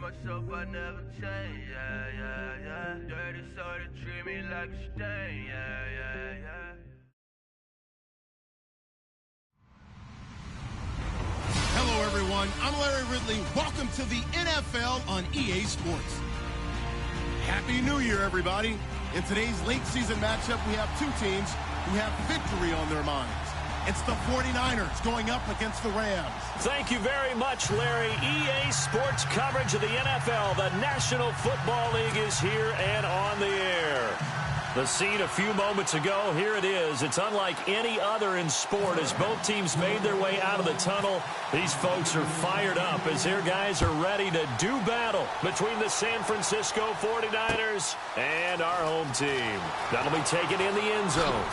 myself, I never change, yeah. Dirty soul, they treat me like a stain, yeah. Hello, everyone. I'm Larry Ridley. Welcome to the NFL on EA Sports. Happy New Year, everybody. In today's late season matchup, we have two teams who have victory on their minds. It's the 49ers going up against the Rams. Thank you very much, Larry. EA Sports coverage of the NFL. The National Football League is here and on the air. The scene a few moments ago, here it is. It's unlike any other in sport as both teams made their way out of the tunnel. These folks are fired up as their guys are ready to do battle between the San Francisco 49ers and our home team. That'll be taken in the end zone.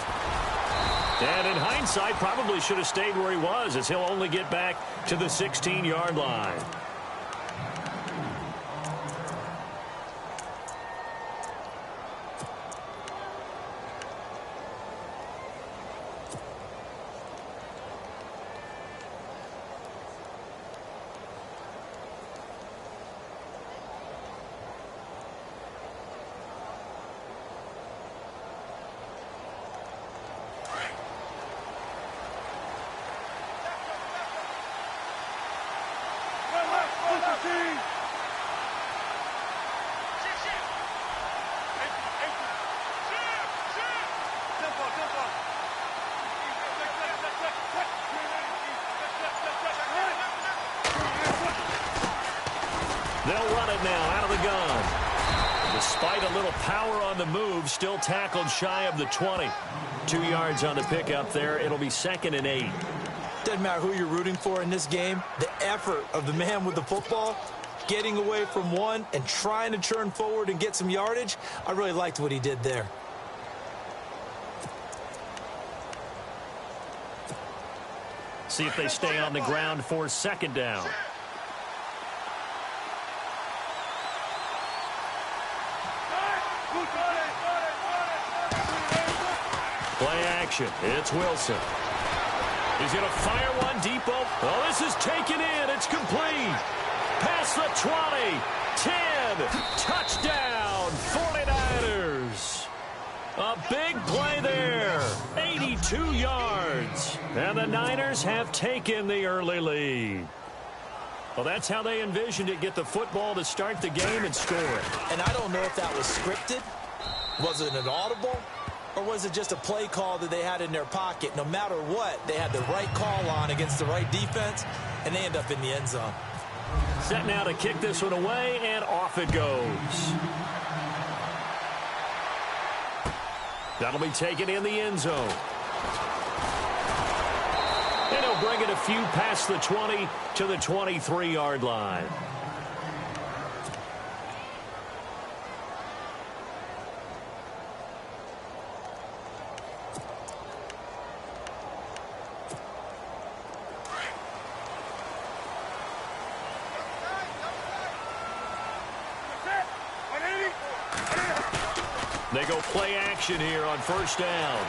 And in hindsight, probably should have stayed where he was as he'll only get back to the 16-yard line. They'll run it now out of the gun. Despite a little power on the move, still tackled shy of the 20. 2 yards on the pickup there. It'll be 2nd and 8. Doesn't matter who you're rooting for in this game. The effort of the man with the football, getting away from one and trying to turn forward and get some yardage, I really liked what he did there. See if they stay on the ground for 2nd down. Play action. It's Wilson. He's going to fire one deep. Oh, this is taken in. It's complete. Past the 20. 10. Touchdown. 49ers. A big play there. 82 yards. And the Niners have taken the early lead. Well, that's how they envisioned it. Get the football to start the game and score it. And I don't know if that was scripted. Was it an audible? Or was it just a play call that they had in their pocket? No matter what, they had the right call on against the right defense, and they end up in the end zone. Set now to kick this one away, and off it goes. That'll be taken in the end zone. And he'll bring it a few past the 20 to the 23-yard line. They go play action here on 1st down.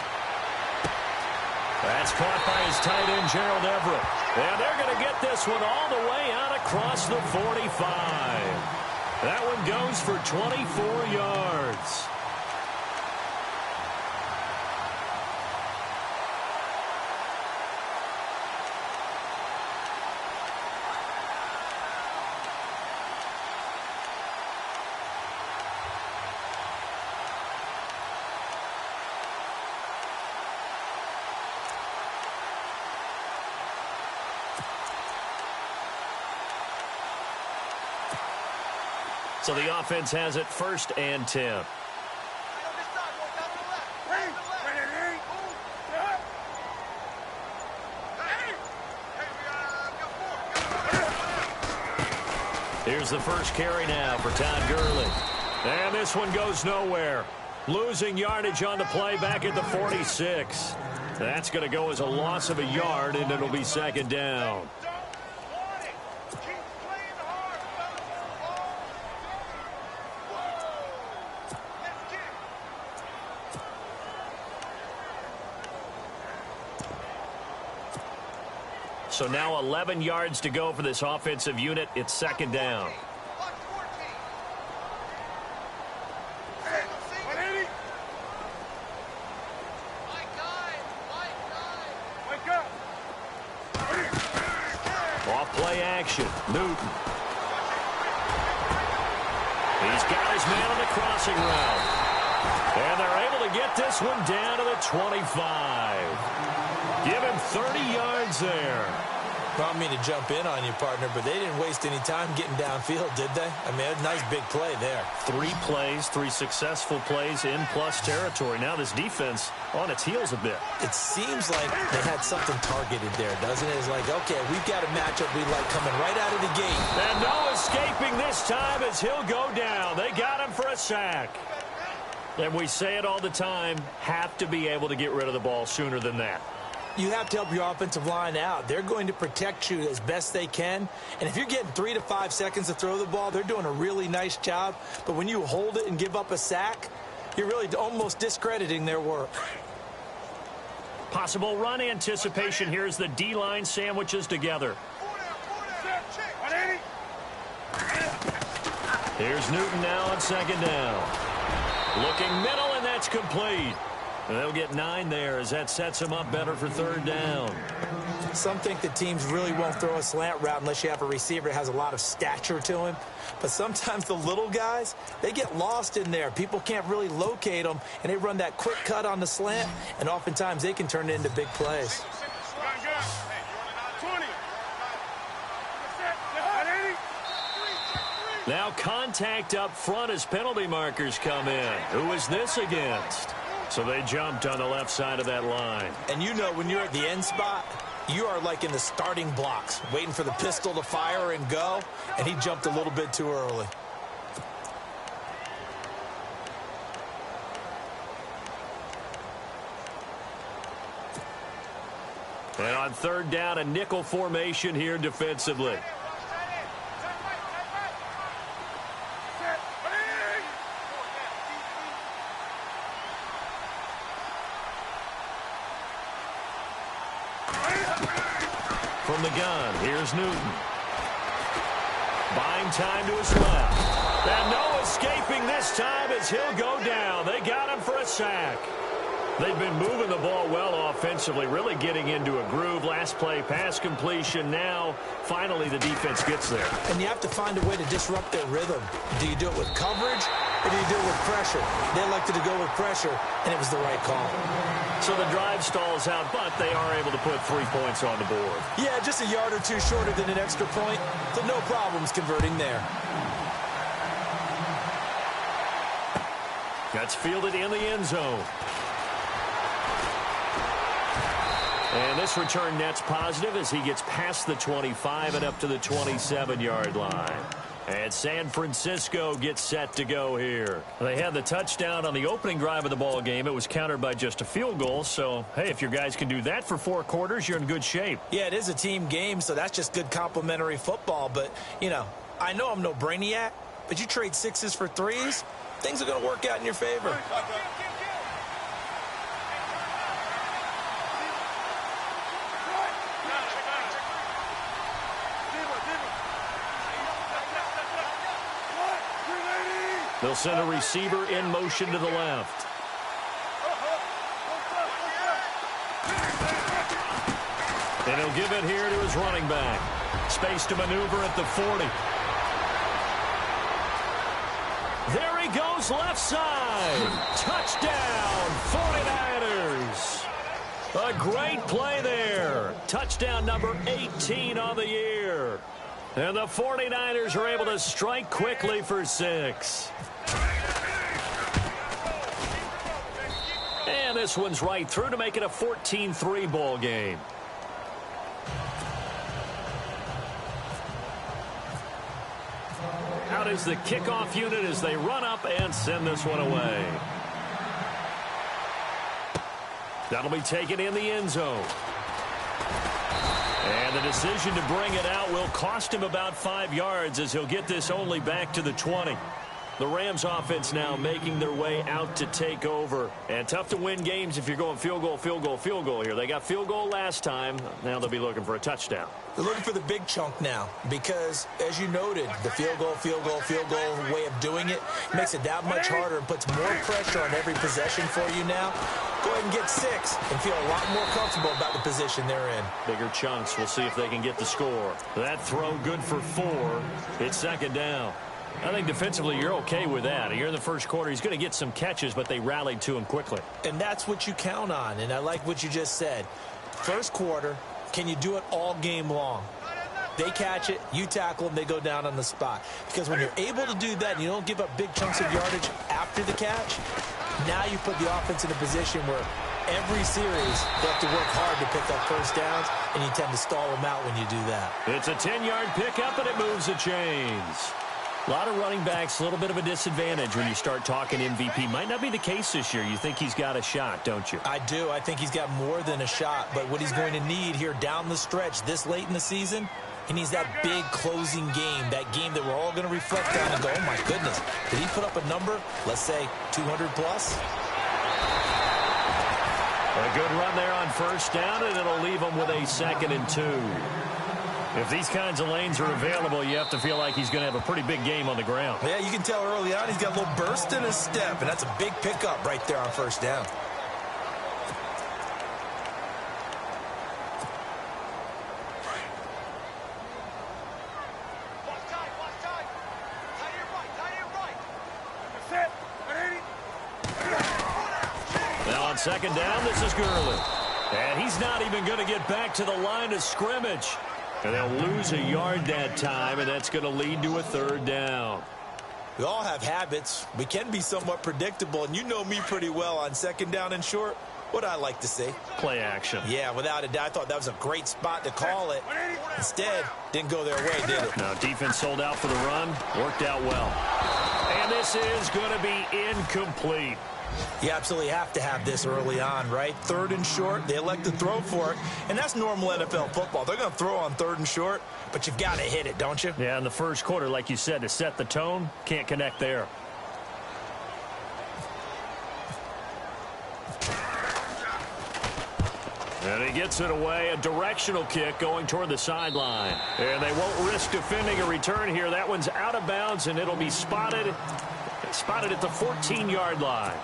That's caught by his tight end, Gerald Everett. And they're going to get this one all the way out across the 45. That one goes for 24 yards. So the offense has it 1st and 10. Here's the first carry now for Todd Gurley. And this one goes nowhere. Losing yardage on the play back at the 46. That's going to go as a loss of a yard, and it'll be 2nd down. So now 11 yards to go for this offensive unit. It's 2nd down. action. Newton. He's got his man on the crossing route. And they're able to get this one down to the 25. Give him 30 yards there. I don't mean to jump in on you, partner, but they didn't waste any time getting downfield, did they? I mean, a nice big play there. 3 plays, 3 successful plays in plus territory. Now this defense on its heels a bit. It seems like they had something targeted there, doesn't it? It's like, okay, we've got a matchup we like coming right out of the gate. And no escaping this time as he'll go down. They got him for a sack. And we say it all the time, have to be able to get rid of the ball sooner than that. You have to help your offensive line out. They're going to protect you as best they can. And if you're getting 3 to 5 seconds to throw the ball, they're doing a really nice job. But when you hold it and give up a sack, you're really almost discrediting their work. Possible run anticipation here as the D-line sandwiches together. Here's Newton now on second down. Looking middle, and that's complete. They'll get 9 there as that sets them up better for third down. Some think the teams really won't throw a slant route unless you have a receiver that has a lot of stature to him. But sometimes the little guys, they get lost in there. People can't really locate them, and they run that quick cut on the slant, and oftentimes they can turn it into big plays. Now contact up front as penalty markers come in. Who is this against? So they jumped on the left side of that line. And you know when you're at the end spot, you are like in the starting blocks, waiting for the pistol to fire and go, and he jumped a little bit too early. And on third down, a nickel formation here defensively. From the gun, here's Newton. Buying time to his left. And no escaping this time as he'll go down. They got him for a sack. They've been moving the ball well offensively, really getting into a groove. Last play, pass completion. Now, finally, the defense gets there. And you have to find a way to disrupt their rhythm. Do you do it with coverage, or do you do it with pressure? They elected to go with pressure, and it was the right call. So the drive stalls out, but they are able to put 3 points on the board. Yeah, just a yard or two shorter than an extra point, so no problems converting there. That's fielded in the end zone. And this return net's positive as he gets past the 25 and up to the 27-yard line. And San Francisco gets set to go here. They had the touchdown on the opening drive of the ball game. It was countered by just a field goal. So, hey, if your guys can do that for 4 quarters, you're in good shape. Yeah, it is a team game, so that's just good complimentary football. But, you know, I know I'm no brainiac, but you trade 6s for 3s, things are going to work out in your favor. They'll send a receiver in motion to the left. And he'll give it here to his running back. Space to maneuver at the 40. There he goes left side. Touchdown, 49ers. A great play there. Touchdown number 18 on the year. And the 49ers are able to strike quickly for 6. And this one's right through to make it a 14-3 ball game. Out is the kickoff unit as they run up and send this one away. That'll be taken in the end zone. And the decision to bring it out will cost him about 5 yards as he'll get this only back to the 20. The Rams offense now making their way out to take over. And tough to win games if you're going field goal, field goal, field goal here. They got field goal last time. Now they'll be looking for a touchdown. They're looking for the big chunk now because, as you noted, the field goal way of doing it. It makes it that much harder and puts more pressure on every possession for you now. Go ahead and get 6 and feel a lot more comfortable about the position they're in. Bigger chunks. We'll see if they can get the score. That throw good for 4. It's second down. I think defensively you're okay with that. You're in the first quarter. He's going to get some catches, but they rallied to him quickly. And that's what you count on, and I like what you just said. First quarter, can you do it all game long? They catch it, you tackle them, they go down on the spot. Because when you're able to do that and you don't give up big chunks of yardage after the catch, now you put the offense in a position where every series they have to work hard to pick up first downs, and you tend to stall them out when you do that. It's a 10-yard pickup, and it moves the chains. A lot of running backs, a little bit of a disadvantage when you start talking MVP. Might not be the case this year. You think he's got a shot, don't you? I do. I think he's got more than a shot. But what he's going to need here down the stretch this late in the season, he needs that big closing game, that game that we're all going to reflect on and go, oh, my goodness, did he put up a number, let's say 200 plus? A good run there on first down, and it'll leave him with a 2nd and 2. If these kinds of lanes are available, you have to feel like he's going to have a pretty big game on the ground. Yeah, you can tell early on he's got a little burst in his step, and that's a big pickup right there on first down. Now on second down, this is Gurley. And he's not even going to get back to the line of scrimmage. And they'll lose a yard that time, and that's going to lead to a 3rd down. We all have habits. We can be somewhat predictable, and you know me pretty well on second down and short. What I like to see? Play action. Yeah, without a doubt. I thought that was a great spot to call it. Instead, didn't go their way, did it? No, defense sold out for the run. Worked out well. And this is going to be incomplete. You absolutely have to have this early on, right? 3rd and short, they elect to throw for it, and that's normal NFL football. They're going to throw on 3rd and short, but you've got to hit it, don't you? Yeah, in the first quarter, like you said, to set the tone, can't connect there. And he gets it away, a directional kick going toward the sideline. And they won't risk defending a return here. That one's out of bounds, and it'll be spotted at the 14-yard line.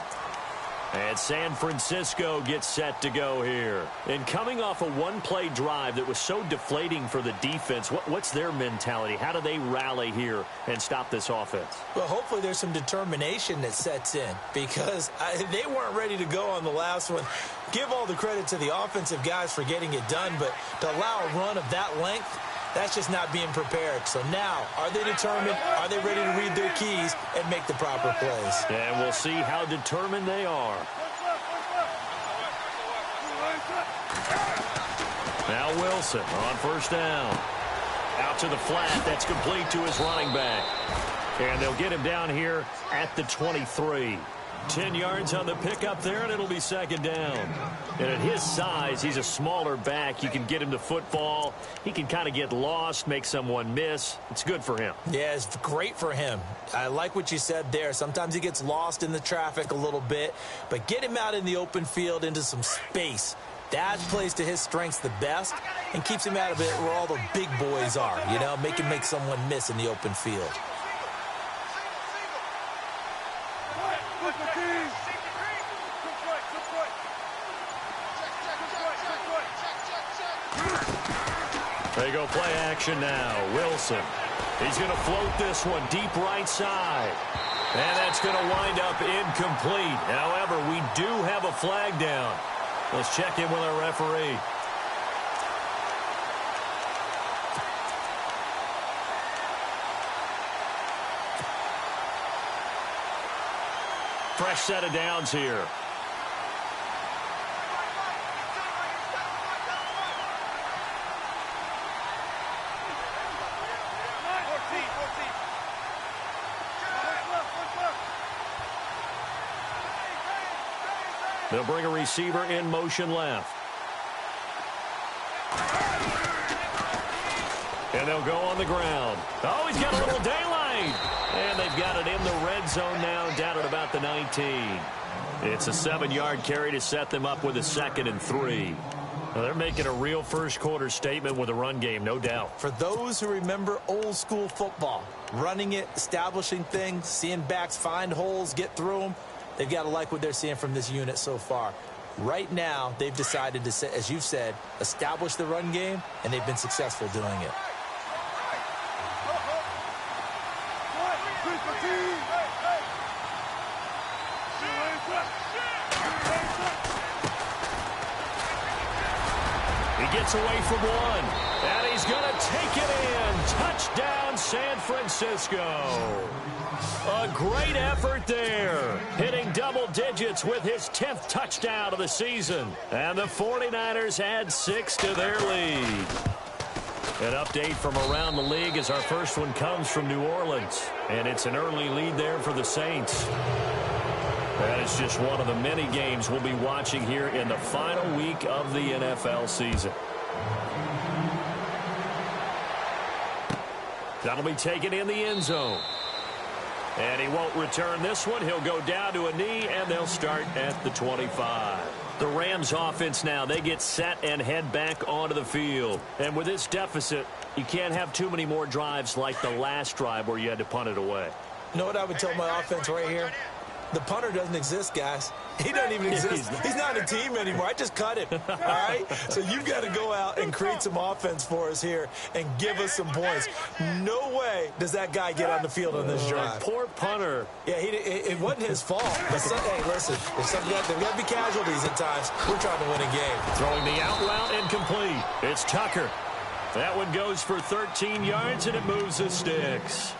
And San Francisco gets set to go here. And coming off a one-play drive that was so deflating for the defense, what's their mentality? How do they rally here and stop this offense? Well, hopefully there's some determination that sets in, because they weren't ready to go on the last one. Give all the credit to the offensive guys for getting it done, but to allow a run of that length, that's just not being prepared. So now, are they determined? Are they ready to read their keys and make the proper plays? And we'll see how determined they are. Now Wilson on first down. Out to the flat. That's complete to his running back. And they'll get him down here at the 23. 10 yards on the pickup there, and it'll be second down. And at his size, he's a smaller back. You can get him to football. He can kind of get lost, make someone miss. It's good for him. Yeah, it's great for him. I like what you said there. Sometimes he gets lost in the traffic a little bit, but get him out in the open field into some space. That plays to his strengths the best and keeps him out of it where all the big boys are, you know, make someone miss in the open field. They go play action now. Wilson. He's going to float this one deep right side. And that's going to wind up incomplete. However, we do have a flag down. Let's check in with our referee. Fresh set of downs here. They'll bring a receiver in motion left. And they'll go on the ground. Oh, he's got a little daylight. And they've got it in the red zone now, down at about the 19. It's a 7-yard carry to set them up with a 2nd and 3. Now they're making a real first quarter statement with a run game, no doubt. For those who remember old school football, running it, establishing things, seeing backs find holes, get through them. They've got to like what they're seeing from this unit so far. Right now, they've decided to, as you've said, establish the run game, and they've been successful doing it. He gets away from one, and he's going to take it in. Touchdown, San Francisco. A great effort there, hitting double digits with his 10th touchdown of the season. And the 49ers add 6 to their lead. An update from around the league as our first one comes from New Orleans. And it's an early lead there for the Saints. That is just one of the many games we'll be watching here in the final week of the NFL season. That'll be taken in the end zone. And he won't return this one. He'll go down to a knee, and they'll start at the 25. The Rams offense now, they get set and head back onto the field. And with this deficit, you can't have too many more drives like the last drive where you had to punt it away. You know what I would tell my offense right here? The punter doesn't exist, guys. He doesn't even exist. He's not a team anymore. I just cut him, all right? So you've got to go out and create some offense for us here and give us some points. No way does that guy get on the field on this drive. Poor punter. Yeah, it wasn't his fault. But hey, listen, there's got to be casualties at times. We're trying to win a game. Throwing the out route incomplete. It's Tucker. That one goes for 13 yards, and it moves the sticks.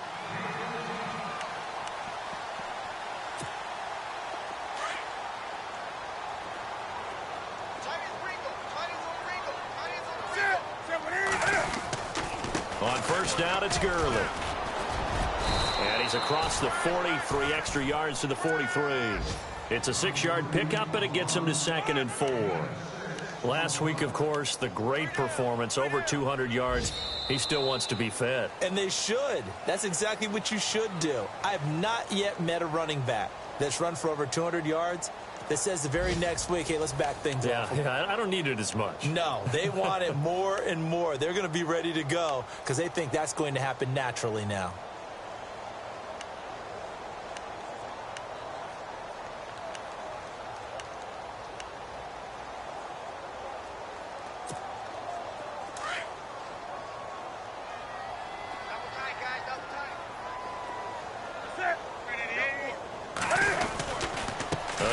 On first down, it's Gurley. And he's across the 40, 3 extra yards to the 43. It's a 6-yard pickup, and it gets him to 2nd and 4. Last week, of course, the great performance, over 200 yards. He still wants to be fed. And they should. That's exactly what you should do. I have not yet met a running back that's run for over 200 yards that says the very next week, hey, let's back things up. Yeah, I don't need it as much. No, they want it more and more. They're going to be ready to go because they think that's going to happen naturally now.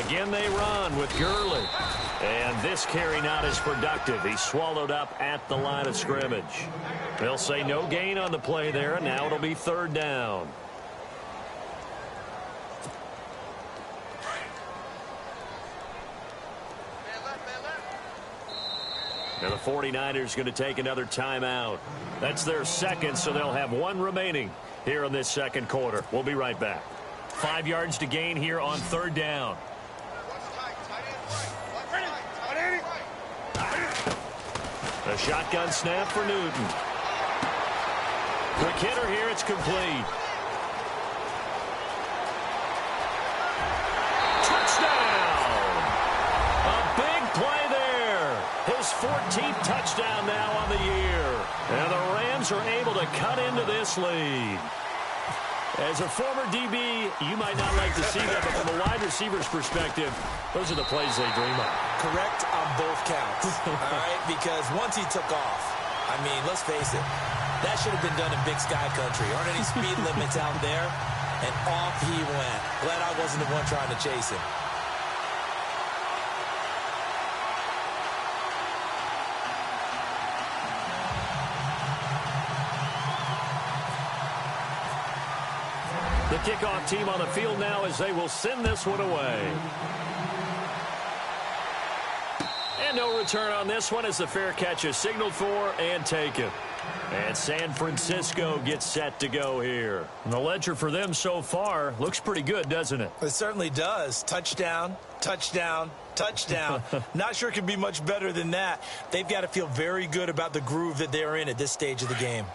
Again, they run with Gurley. And this carry not as productive. He's swallowed up at the line of scrimmage. They'll say no gain on the play there, and now it'll be 3rd down. Now the 49ers going to take another timeout. That's their 2nd, so they'll have 1 remaining here in this 2nd quarter. We'll be right back. 5 yards to gain here on 3rd down. A shotgun snap for Newton. Quick hitter here, it's complete. Touchdown! A big play there. His 14th touchdown now on the year. And the Rams are able to cut into this lead. As a former DB, you might not like to see that, but from a wide receiver's perspective, those are the plays they dream of. Correct on both counts, all right? Because once he took off, I mean, let's face it, that should have been done in Big Sky Country. Aren't any speed limits out there? And off he went. Glad I wasn't the one trying to chase him. The kickoff team on the field now as they will send this one away. And no return on this one as the fair catch is signaled for and taken. And San Francisco gets set to go here. And the ledger for them so far looks pretty good, doesn't it? It certainly does. Touchdown, touchdown, touchdown. Not sure it could be much better than that. They've got to feel very good about the groove that they're in at this stage of the game.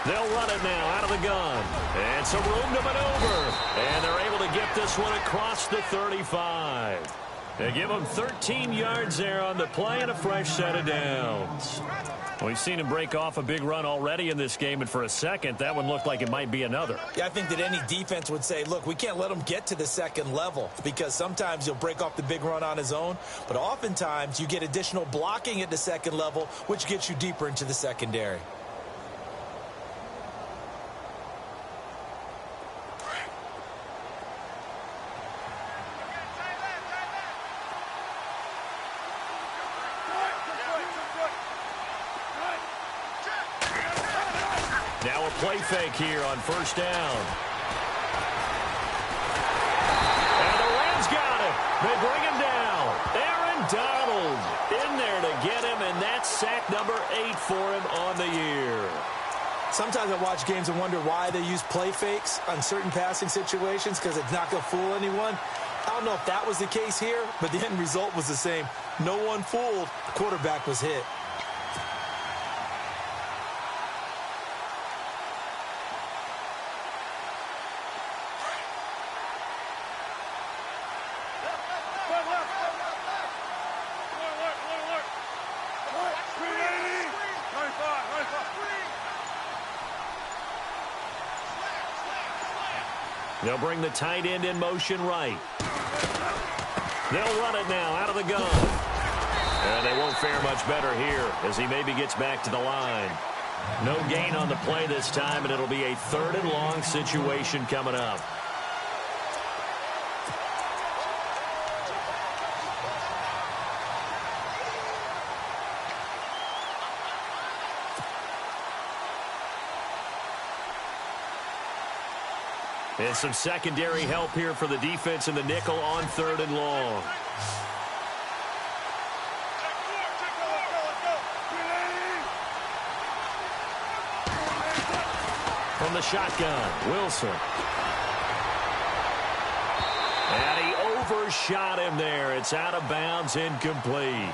They'll run it now out of the gun. And some room to maneuver. And they're able to get this one across the 35. They give them 13 yards there on the play and a fresh set of downs. We've seen him break off a big run already in this game, and for a second, that one looked like it might be another. Yeah, I think that any defense would say, look, we can't let him get to the second level, because sometimes he'll break off the big run on his own, but oftentimes you get additional blocking at the second level, which gets you deeper into the secondary. Now a play fake here on first down. And the Rams got him. They bring him down. Aaron Donald in there to get him, and that's sack number 8 for him on the year. Sometimes I watch games and wonder why they use play fakes on certain passing situations, because it's not going to fool anyone. I don't know if that was the case here, but the end result was the same. No one fooled. The quarterback was hit. They'll bring the tight end in motion right. They'll run it now out of the gun. And they won't fare much better here as he maybe gets back to the line. No gain on the play this time, and it'll be a 3rd and long situation coming up. And some secondary help here for the defense in the nickel on 3rd and long. From the shotgun, Wilson. And he overshot him there. It's out of bounds, incomplete.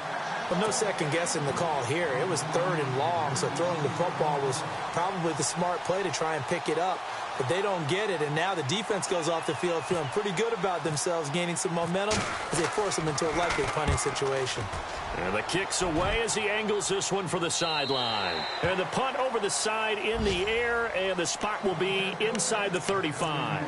Well, no second guessing the call here. It was 3rd and long, so throwing the football was probably the smart play to try and pick it up. But they don't get it, and now the defense goes off the field feeling pretty good about themselves, gaining some momentum as they force them into a likely punting situation. And the kick's away as he angles this one for the sideline. And the punt over the side in the air, and the spot will be inside the 35.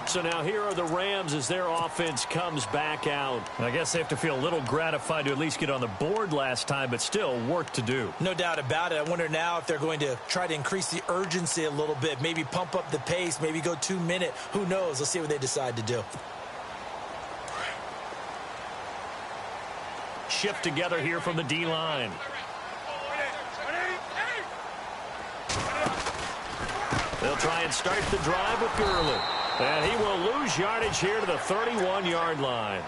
So now here are the Rams as their offense comes back out. I guess they have to feel a little gratified to at least get on the board last time, but still work to do. No doubt about it. I wonder now if they're going to try to increase the urgency a little bit, maybe pump up the pace, maybe go 2-minute. Who knows? Let's see what they decide to do. Shift together here from the D-line. They'll try and start the drive with Gurley. And he will lose yardage here to the 31-yard line.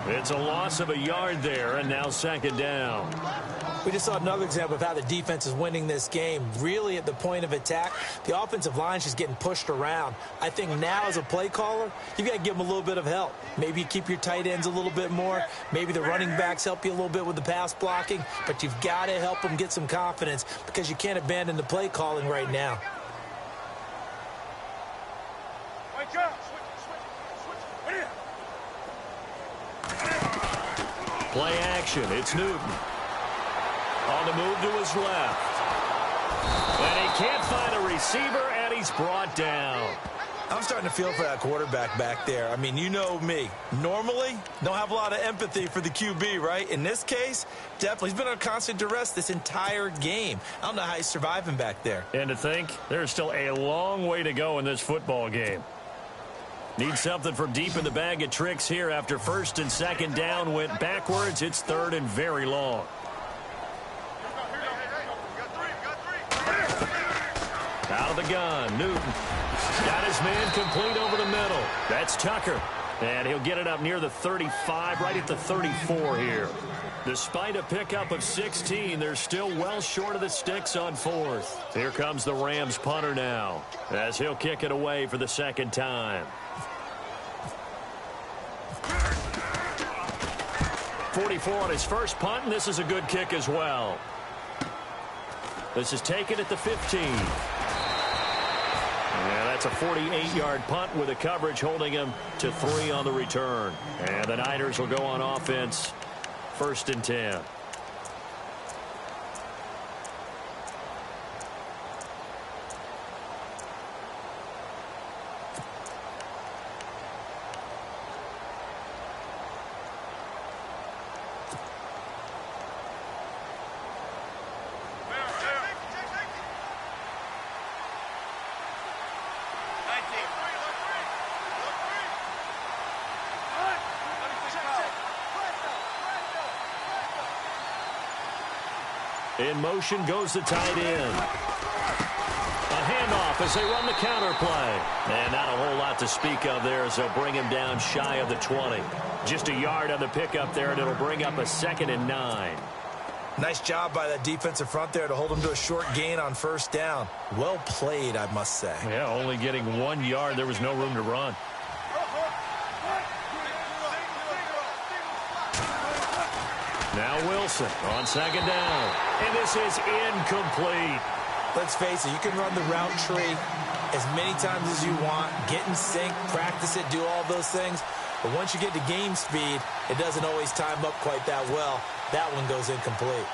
It's a loss of a yard there, and now 2nd down. We just saw another example of how the defense is winning this game. Really at the point of attack, the offensive line's just getting pushed around. I think now as a play caller, you've got to give them a little bit of help. Maybe you keep your tight ends a little bit more. Maybe the running backs help you a little bit with the pass blocking. But you've got to help them get some confidence because you can't abandon the play calling right now. Play action. It's Newton. On the move to his left. And he can't find a receiver, and he's brought down. I'm starting to feel for that quarterback back there. I mean, you know me. Normally, don't have a lot of empathy for the QB, right? In this case, definitely. He's been under constant duress this entire game. I don't know how he's surviving back there. And to think, there's still a long way to go in this football game. Need something from deep in the bag of tricks here after 1st and 2nd down went backwards. It's 3rd and very long. Out of the gun, Newton. Got his man complete over the middle. That's Tucker. And he'll get it up near the 35, right at the 34 here. Despite a pickup of 16, they're still well short of the sticks on 4th. Here comes the Rams punter now, as he'll kick it away for the 2nd time. 44 on his first punt, and this is a good kick as well. This is taken at the 15. That's a 48-yard punt with the coverage holding him to 3 on the return. And the Niners will go on offense, 1st and 10. In motion goes the tight end. A handoff as they run the counter play. And not a whole lot to speak of there as they'll bring him down shy of the 20. Just a yard on the pickup there, and it'll bring up a 2nd and 9. Nice job by that defensive front there to hold him to a short gain on 1st down. Well played, I must say. Yeah, only getting 1 yard. There was no room to run. Now Wilson on 2nd down. And this is incomplete. Let's face it, you can run the route tree as many times as you want, get in sync, practice it, do all those things. But once you get to game speed, it doesn't always time up quite that well. That one goes incomplete.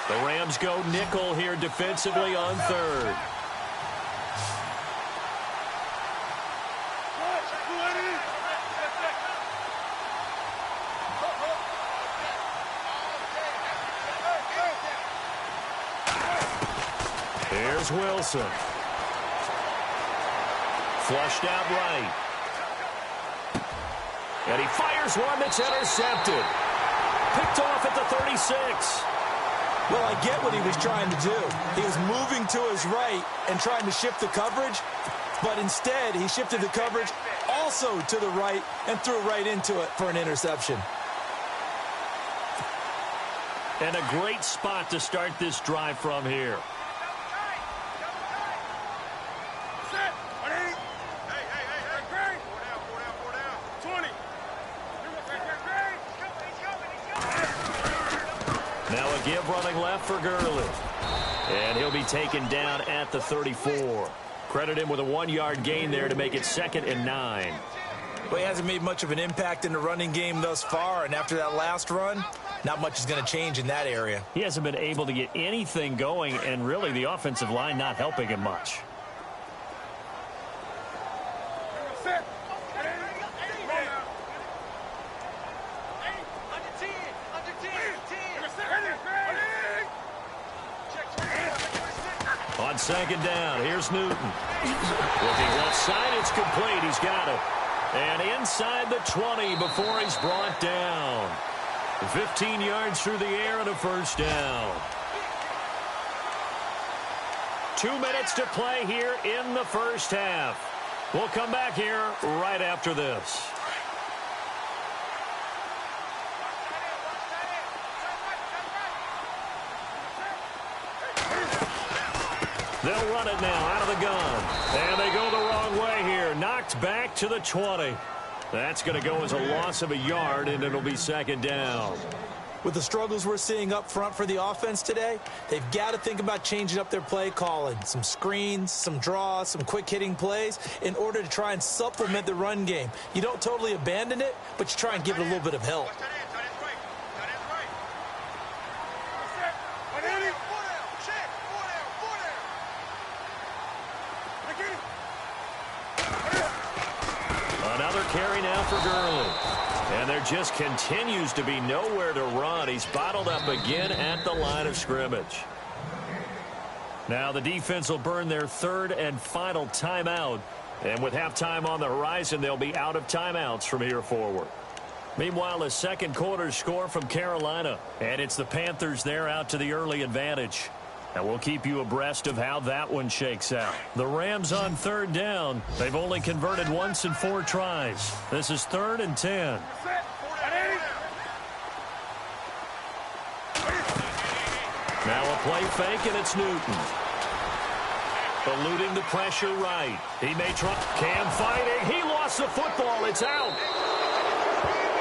The Rams go nickel here defensively on 3rd. Here's Wilson. Flushed out right. And he fires one that's intercepted. Picked off at the 36. Well, I get what he was trying to do. He was moving to his right and trying to shift the coverage, but instead he shifted the coverage also to the right and threw right into it for an interception. And a great spot to start this drive from here. Now a give running left for Gurley. And he'll be taken down at the 34. Credit him with a 1-yard gain there to make it 2nd and 9. Well, he hasn't made much of an impact in the running game thus far, and after that last run, not much is going to change in that area. He hasn't been able to get anything going, and really the offensive line not helping him much. On 2nd down, here's Newton. Looking left side, it's complete. He's got it. And inside the 20 before he's brought down. 15 yards through the air and a 1st down. 2 minutes to play here in the 1st half. We'll come back here right after this. They'll run it now out of the gun. And they go the wrong way here. Knocked back to the 20. That's going to go as a loss of a yard, and it'll be 2nd down. With the struggles we're seeing up front for the offense today, they've got to think about changing up their play calling. Some screens, some draws, some quick-hitting plays in order to try and supplement the run game. You don't totally abandon it, but you try and give it a little bit of help. Another carry now for Gurley. And there just continues to be nowhere to run. He's bottled up again at the line of scrimmage. Now the defense will burn their 3rd and final timeout. And with halftime on the horizon, they'll be out of timeouts from here forward. Meanwhile, a 2nd quarter score from Carolina. And it's the Panthers there out to the early advantage. And we'll keep you abreast of how that one shakes out. The Rams on 3rd down. They've only converted once in 4 tries. This is 3rd and 10. Now a play fake, and it's Newton. Eluding the pressure right. He may try. Cam fighting. He lost the football. It's out.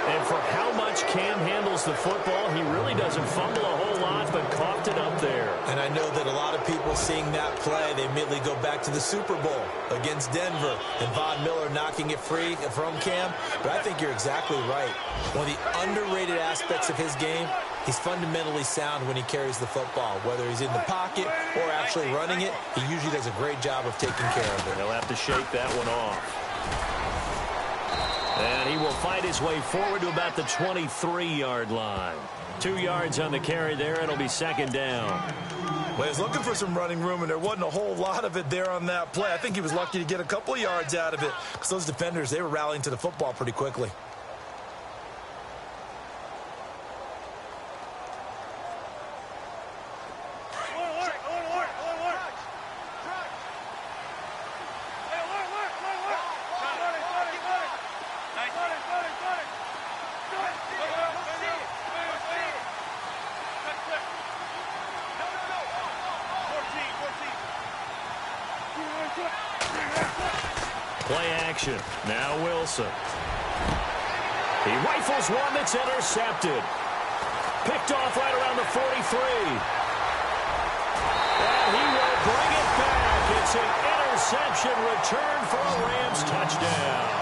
And for how much Cam handles handles the football. He really doesn't fumble a whole lot, but coughed it up there. And I know that a lot of people seeing that play, they immediately go back to the Super Bowl against Denver and Von Miller knocking it free from Cam. But I think you're exactly right. One of the underrated aspects of his game, he's fundamentally sound when he carries the football. Whether he's in the pocket or actually running it, he usually does a great job of taking care of it. He'll have to shake that one off. And he will fight his way forward to about the 23-yard line. 2 yards on the carry there. It'll be second down. Well, he was looking for some running room, and there wasn't a whole lot of it there on that play. I think he was lucky to get a couple of yards out of it because those defenders, they were rallying to the football pretty quickly. Play action. Now Wilson. He rifles one that's intercepted. Picked off right around the 43. And he will bring it back. It's an interception return for a Rams touchdown.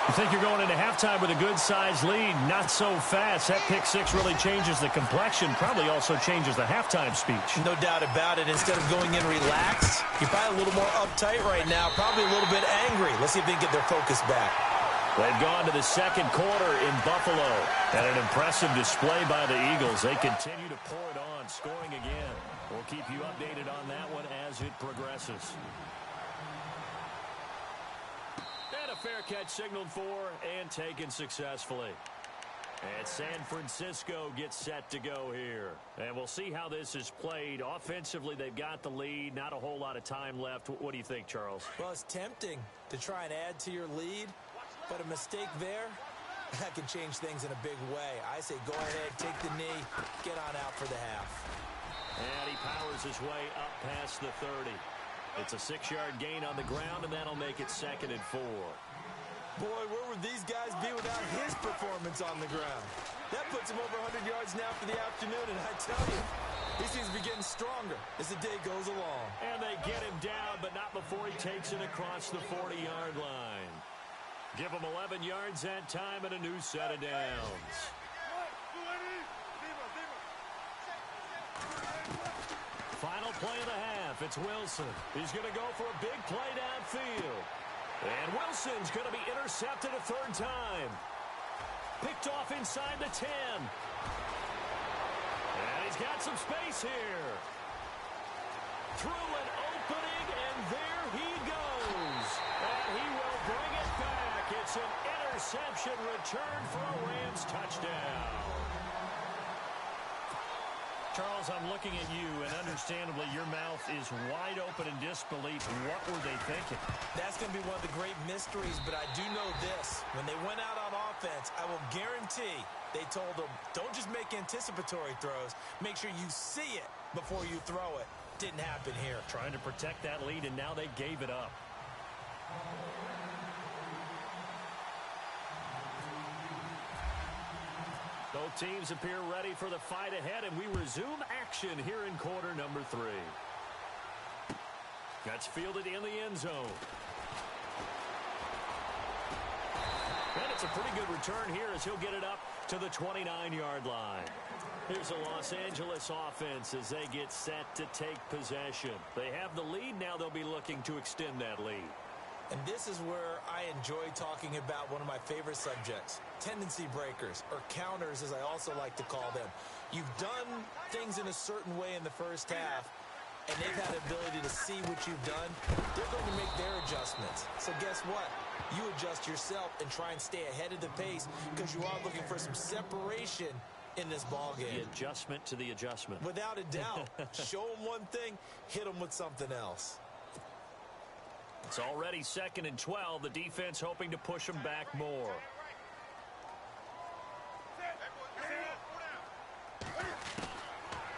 You think you're going into halftime with a good-sized lead. Not so fast. That pick six really changes the complexion. Probably also changes the halftime speech. No doubt about it. Instead of going in relaxed, you're probably a little more uptight right now. Probably a little bit angry. Let's see if they can get their focus back. They've gone to the second quarter in Buffalo. And an impressive display by the Eagles. They continue to pour it on, scoring again. We'll keep you updated on that one as it progresses. And a fair catch signaled for and taken successfully. And San Francisco gets set to go here. And we'll see how this is played. Offensively, they've got the lead. Not a whole lot of time left. What do you think, Charles? Well, it's tempting to try and add to your lead, but a mistake there, that can change things in a big way. I say go ahead, take the knee, get on out for the half. And he powers his way up past the 30. It's a 6-yard gain on the ground, and that'll make it 2nd and 4. Boy, where would these guys be without his performance on the ground? That puts him over 100 yards now for the afternoon, and I tell you, he seems to be getting stronger as the day goes along. And they get him down, but not before he takes it across the 40-yard line. Give him 11 yards that time and a new set of downs. Final play of the half. It's Wilson. He's going to go for a big play downfield. And Wilson's going to be intercepted a 3rd time. Picked off inside the 10. And he's got some space here. Through an opening, and there he goes. And he will bring it back. It's an interception return for a Rams touchdown. Charles, I'm looking at you, and understandably, your mouth is wide open in disbelief. What were they thinking? That's going to be one of the great mysteries, but I do know this. When they went out on offense, I will guarantee they told them, don't just make anticipatory throws. Make sure you see it before you throw it. Didn't happen here. Trying to protect that lead, and now they gave it up. Both teams appear ready for the fight ahead, and we resume action here in quarter number 3. That's fielded in the end zone. And it's a pretty good return here as he'll get it up to the 29-yard line. Here's the Los Angeles offense as they get set to take possession. They have the lead. Now they'll be looking to extend that lead. And this is where I enjoy talking about one of my favorite subjects, tendency breakers, or counters as I also like to call them. You've done things in a certain way in the first half, and they've had the ability to see what you've done. They're going to make their adjustments. So guess what? You adjust yourself and try and stay ahead of the pace because you are looking for some separation in this ballgame. The adjustment to the adjustment. Without a doubt. Show them one thing, hit them with something else. It's already 2nd and 12. The defense hoping to push them back more.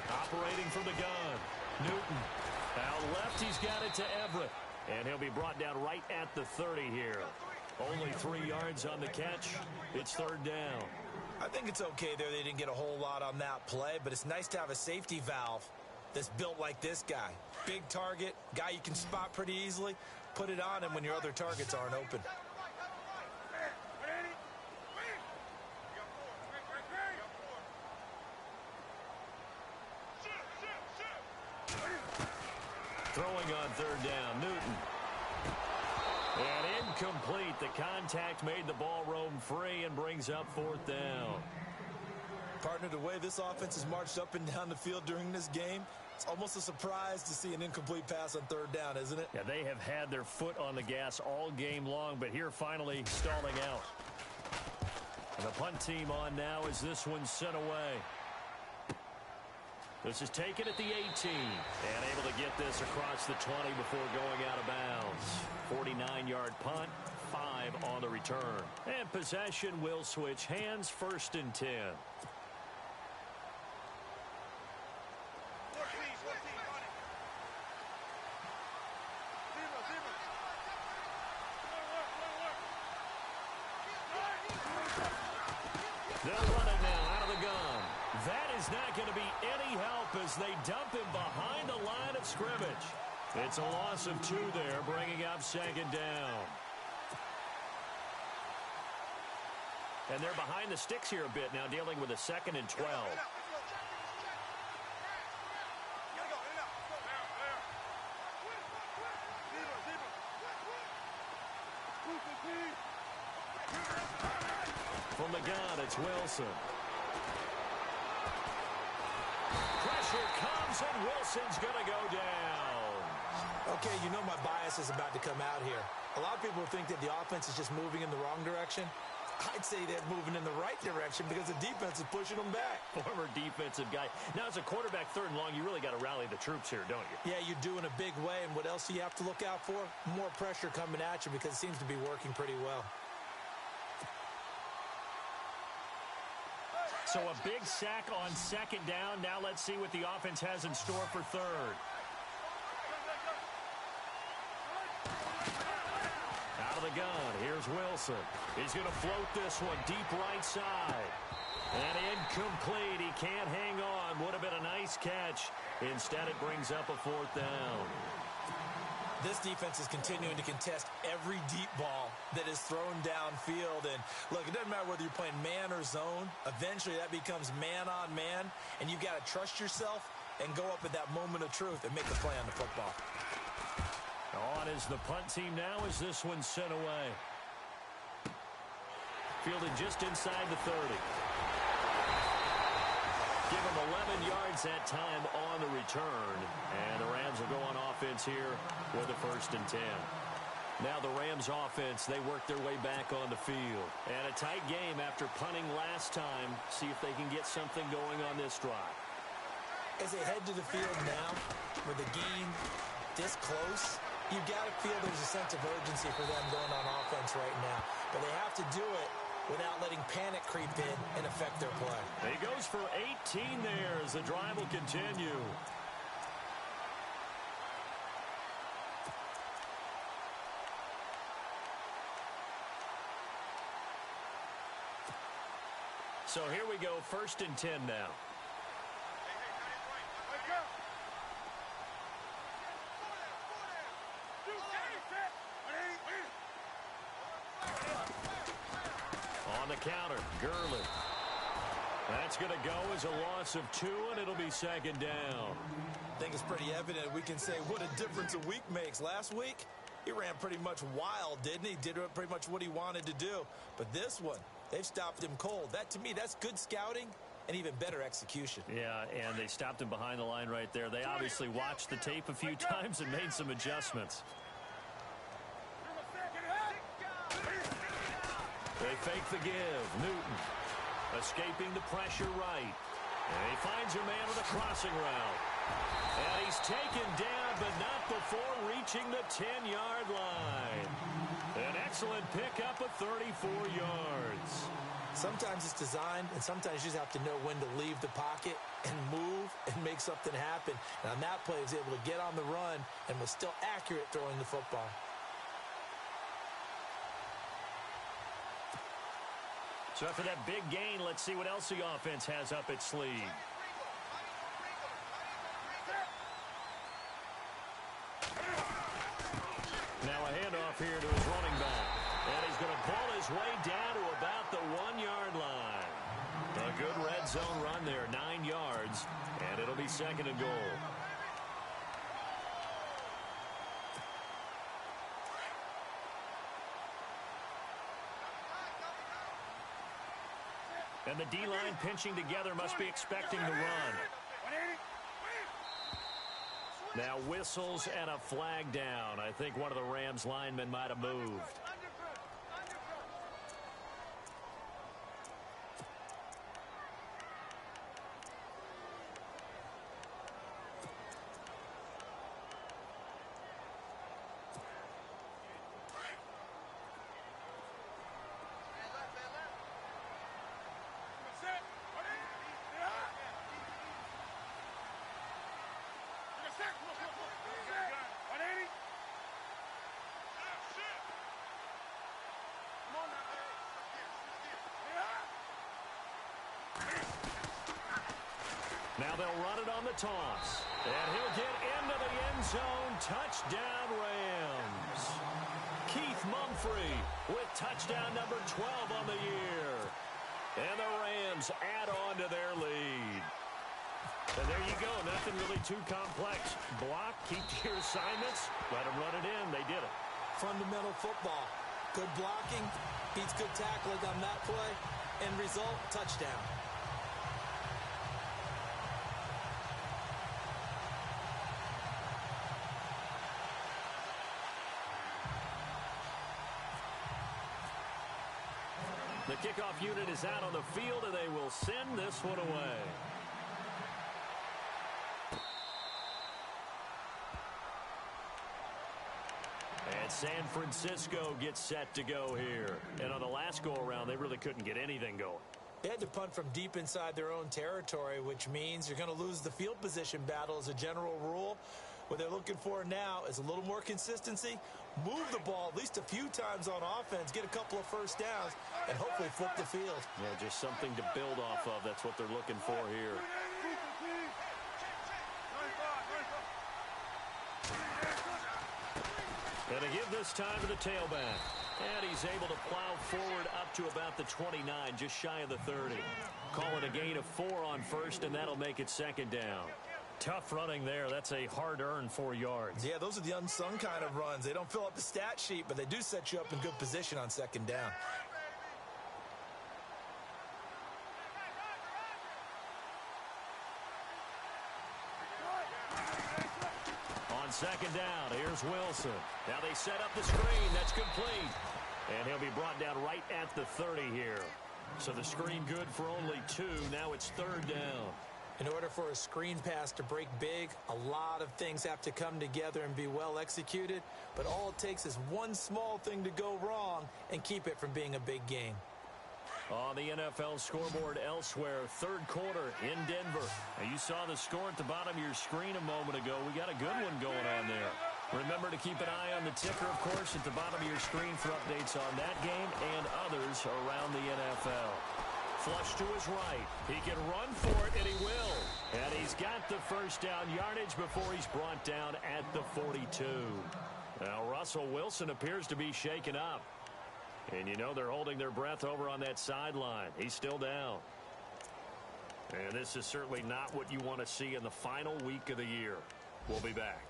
Operating from the gun. Newton. Out left, he's got it to Everett. And he'll be brought down right at the 30 here. Only 3 yards on the catch. It's third down. I think it's okay there. They didn't get a whole lot on that play, but it's nice to have a safety valve that's built like this guy. Big target, guy you can spot pretty easily. Put it on him when your other targets aren't open. Throwing on third down, Newton. And incomplete. The contact made the ball roam free and brings up fourth down. Partner, the way this offense has marched up and down the field during this game, it's almost a surprise to see an incomplete pass on third down, isn't it? Yeah, they have had their foot on the gas all game long, but here finally stalling out. And the punt team on now as this one's sent away. This is taken at the 18 and able to get this across the 20 before going out of bounds. 49-yard punt, 5 on the return. And possession will switch hands, first and 10. They'll run it now out of the gun. That is not going to be any help as they dump him behind the line of scrimmage. It's a loss of 2 there, bringing up second down. And they're behind the sticks here a bit now, dealing with a 2nd and 12. From the gun, it's Wilson. Pressure comes, and Wilson's going to go down. Okay, you know my bias is about to come out here. A lot of people think that the offense is just moving in the wrong direction. I'd say they're moving in the right direction because the defense is pushing them back. Former defensive guy. Now, as a quarterback, third and long, you really got to rally the troops here, don't you? Yeah, you do in a big way. And what else do you have to look out for? More pressure coming at you because it seems to be working pretty well. So a big sack on second down. Now let's see what the offense has in store for third. Out of the gun, here's Wilson. He's going to float this one deep right side. And incomplete. He can't hang on. Would have been a nice catch. Instead, it brings up a fourth down. This defense is continuing to contest every deep ball that is thrown downfield. And, look, it doesn't matter whether you're playing man or zone. Eventually, that becomes man-on-man, and you've got to trust yourself and go up at that moment of truth and make the play on the football. On is the punt team now as this one's sent away. Fielded just inside the 30. Give him 11 yards that time on the return. And the Rams will go on offense here with a 1st and 10. Now the Rams offense, they work their way back on the field. And a tight game after punting last time. See if they can get something going on this drive. As they head to the field now, with the game this close, you've got to feel there's a sense of urgency for them going on offense right now. But they have to do it without letting panic creep in and affect their play. He goes for 18 there as the drive will continue. So here we go, 1st and 10 now. On the counter, Gurley. That's going to go as a loss of 2, and it'll be second down. I think it's pretty evident. We can say what a difference a week makes. Last week, he ran pretty much wild, didn't he? Did pretty much what he wanted to do. But this one, they've stopped him cold. That, to me, that's good scouting and even better execution. Yeah, and they stopped him behind the line right there. They obviously watched the tape a few times and made some adjustments. They fake the give. Newton escaping the pressure right. And he finds a man with a crossing route. And he's taken down, but not before reaching the 10-yard line. An excellent pickup of 34 yards. Sometimes it's designed, and sometimes you just have to know when to leave the pocket and move and make something happen. And on that play, he was able to get on the run and was still accurate throwing the football. So after that big gain, let's see what else the offense has up its sleeve. Now a handoff here to his running back. And he's going to pull his way down to about the 1-yard line. A good red zone run there, 9 yards, and it'll be 2nd and goal. And the D-line pinching together, must be expecting the run. Now whistles and a flag down. I think one of the Rams linemen might have moved. Now they'll run it on the toss. And he'll get into the end zone. Touchdown, Rams. Keith Mumphrey with touchdown number 12 on the year. And the Rams add on to their lead. And there you go. Nothing really too complex. Block, keep to your assignments, let them run it in. They did it. Fundamental football. Good blocking, beats good tackling on that play. End result, touchdown. The kickoff unit is out on the field, and they will send this one away. And San Francisco gets set to go here. And on the last go-around, they really couldn't get anything going. They had to punt from deep inside their own territory, which means you're going to lose the field position battle as a general rule. What they're looking for now is a little more consistency, move the ball at least a few times on offense, get a couple of first downs, and hopefully flip the field. Yeah, just something to build off of. That's what they're looking for here. And they give this time to the tailback. And he's able to plow forward up to about the 29, just shy of the 30. Call it a gain of 4 on first, and that'll make it 2nd down. Tough running there. That's a hard-earned 4 yards. Yeah, those are the unsung kind of runs. They don't fill up the stat sheet, but they do set you up in good position on 2nd down. On 2nd down, here's Wilson. Now they set up the screen. That's complete. And he'll be brought down right at the 30 here. So the screen good for only 2. Now it's 3rd down. In order for a screen pass to break big, a lot of things have to come together and be well executed. But all it takes is one small thing to go wrong and keep it from being a big game. On the NFL scoreboard elsewhere, 3rd quarter in Denver. Now you saw the score at the bottom of your screen a moment ago. We got a good one going on there. Remember to keep an eye on the ticker, of course, at the bottom of your screen for updates on that game and others around the NFL. Flush to his right. He can run for it, and he will. And he's got the first down yardage before he's brought down at the 42. Now, Russell Wilson appears to be shaken up. And you know they're holding their breath over on that sideline. He's still down. And this is certainly not what you want to see in the final week of the year. We'll be back.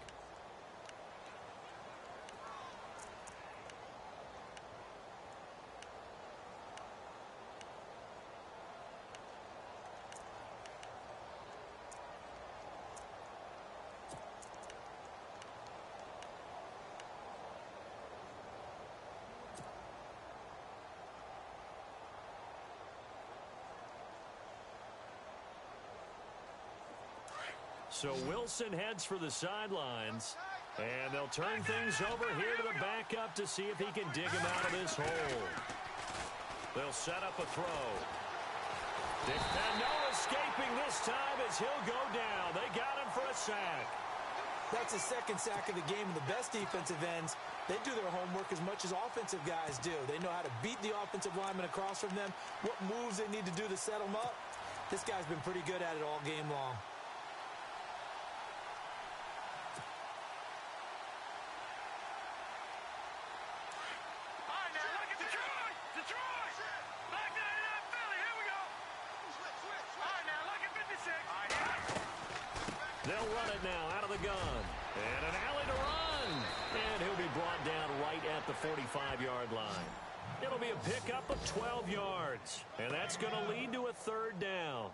So Wilson heads for the sidelines, and they'll turn things over here to the backup to see if he can dig him out of this hole. They'll set up a throw. And no escaping this time as he'll go down. They got him for a sack. That's the 2nd sack of the game, and the best defensive ends They do their homework as much as offensive guys do. They know how to beat the offensive lineman across from them, what moves they need to do to set them up. This guy's been pretty good at it all game long. They'll run it now out of the gun. And an alley to run. And he'll be brought down right at the 45-yard line. It'll be a pickup of 12 yards. And that's going to lead to a third down.